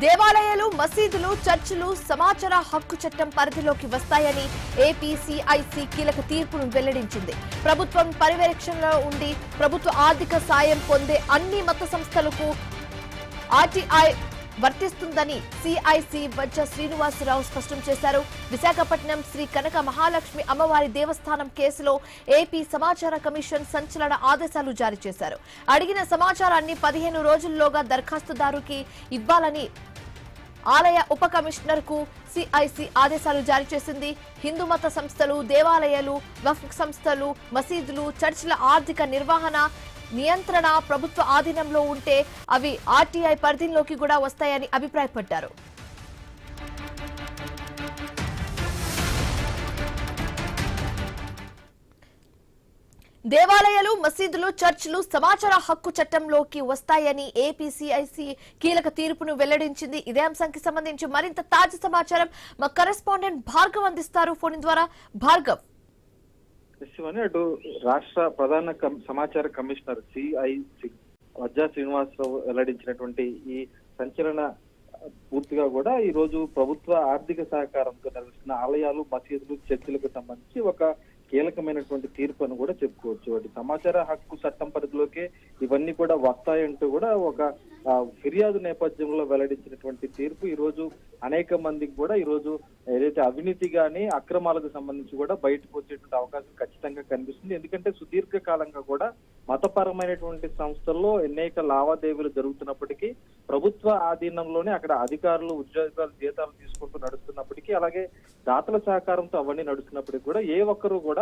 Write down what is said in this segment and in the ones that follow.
దేవాలయాలు, మసీదులు, చర్చిలు సమాచార హక్కు చట్టం పరిధిలోకి వస్తాయని ఏపీసీఐసీ కీలక తీర్పును వెల్లడించింది. ప్రభుత్వం పర్యవేక్షణలో ఉండి ప్రభుత్వ ఆర్థిక సాయం పొందే అన్ని మత సంస్థలకు ఆర్టీఐ వర్తిస్తుందని సిఐసి వజ్జ శ్రీనివాసరావు స్పష్టం చేశారు. విశాఖపట్నం శ్రీ కనక మహాలక్ష్మి అమ్మవారి దేవస్థానం కేసులో ఏపీ సమాచార కమిషన్ సంచలన ఆదేశాలు జారీ చేశారు. అడిగిన సమాచారాన్ని 15 రోజుల్లోగా దరఖాస్తుదారుకి ఇవ్వాలని ఆలయ ఉప కమిషనర్ కు సిఐసి ఆదేశాలు జారీ చేసింది. హిందూ మత సంస్థలు, దేవాలయాలు, వక్ఫ్ సంస్థలు, మసీదులు, చర్చిల ఆర్థిక నిర్వహణ నియంత్రణ ప్రభుత్వ ఆధీనంలో ఉంటే అవి ఆర్టీఐ పరిధిలోకి కూడా వస్తాయని అభిప్రాయపడ్డారు. దేవాలయాలు, మసీదులు, చర్చిలు సమాచార హక్కు చట్టంలోకి వస్తాయని ఏపీసీఐసీ కీలక తీర్పును వెల్లడించింది. ఇదే అంశానికి సంబంధించి మరింత తాజా సమాచారం మా కరెస్పాండెంట్ భార్గవ్ అందిస్తారు ఫోన్ ద్వారా. భార్గవ్, అటు రాష్ట్ర ప్రధాన సమాచార కమిషనర్ సిఐసి వజ్జా శ్రీనివాసరావు వెల్లడించినటువంటి ఈ సంచలన పూర్తిగా కూడా ఈ రోజు ప్రభుత్వ ఆర్థిక సహకారంతో నిర్వహిస్తున్న ఆలయాలు, మసీదులు, చర్చిలకు సంబంధించి ఒక కీలకమైనటువంటి తీర్పు అని కూడా చెప్పుకోవచ్చు. వాటి సమాచార హక్కు చట్టం పరిధిలోకే ఇవన్నీ కూడా వస్తాయంటూ కూడా ఒక ఫిర్యాదు నేపథ్యంలో వెల్లడించినటువంటి తీర్పు ఈ రోజు అనేక మందికి కూడా ఈ రోజు ఏదైతే అవినీతి గాని అక్రమాలకు సంబంధించి కూడా బయటకు వచ్చేటువంటి అవకాశం ఖచ్చితంగా కనిపిస్తుంది. ఎందుకంటే సుదీర్ఘ కాలంగా కూడా మతపరమైనటువంటి సంస్థల్లో అనేక లావాదేవీలు జరుగుతున్నప్పటికీ ప్రభుత్వ ఆధీనంలోనే అక్కడ అధికారులు, ఉద్యోగాలు, జీతాలు తీసుకుంటూ నడుస్తున్నప్పటికీ అలాగే దాతల సహకారంతో అవన్నీ నడుస్తున్నప్పటికీ కూడా ఏ ఒక్కరూ కూడా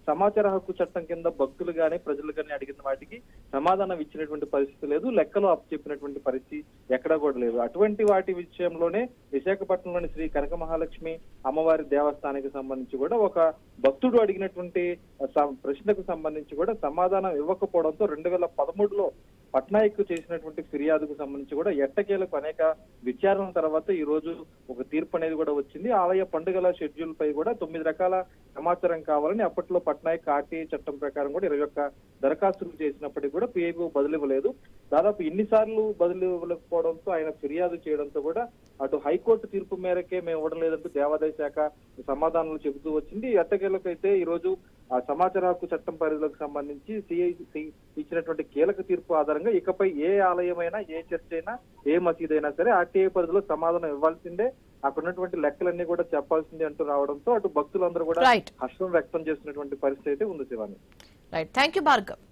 సమాచార హక్కు చట్టం కింద భక్తులు గాని ప్రజలు గాని అడిగిన వాటికి సమాధానం ఇచ్చినటువంటి పరిస్థితి లేదు, లెక్కలు అప్పచెప్పినటువంటి పరిస్థితి ఎక్కడా కూడా లేదు. అటువంటి వాటి విషయంలోనే విశాఖపట్నంలోని శ్రీ కనక మహాలక్ష్మి అమ్మవారి దేవస్థానానికి సంబంధించి కూడా ఒక భక్తుడు అడిగినటువంటి ప్రశ్నకు సంబంధించి కూడా సమాధానం ఇవ్వకపోవడంతో 2013లో పట్నాయక్ చేసినటువంటి ఫిర్యాదుకు సంబంధించి కూడా ఎట్టకేలకు అనేక విచారణ తర్వాత ఈ రోజు ఒక తీర్పు అనేది కూడా వచ్చింది. ఆలయ పండుగల షెడ్యూల్ పై కూడా 9 రకాల సమాచారం కావాలని అప్పట్లో పట్నాయక్ ఆర్టీఐ చట్టం ప్రకారం కూడా 21 దరఖాస్తులు చేసినప్పటికీ కూడా పిఐబి బదులు ఇవ్వలేదు. దాదాపు ఇన్నిసార్లు బదులు ఇవ్వలేకపోవడంతో ఆయన ఫిర్యాదు చేయడంతో కూడా అటు హైకోర్టు తీర్పు మేరకే మేము ఇవ్వడం లేదంటూ దేవాదాయ శాఖ సమాధానాలు చెబుతూ వచ్చింది. ఎట్టకేలకైతే ఈ రోజు ఆ సమాచార హక్కు చట్టం పరిధిలోకి సంబంధించి సిఐసి ఇచ్చినటువంటి కీలక తీర్పు ఆధారంగా ఇకపై ఏ ఆలయమైనా, ఏ చర్చ్ అయినా, ఏ మసీద్ అయినా సరే ఆర్టీఐ పరిధిలో సమాధానం ఇవ్వాల్సిందే, అక్కడ ఉన్నటువంటి లెక్కలన్నీ కూడా చెప్పాల్సిందే అంటూ రావడంతో అటు భక్తులందరూ కూడా హర్షం వ్యక్తం చేస్తున్నటువంటి పరిస్థితి అయితే ఉంది. Shivani, right, thank you Bhargav.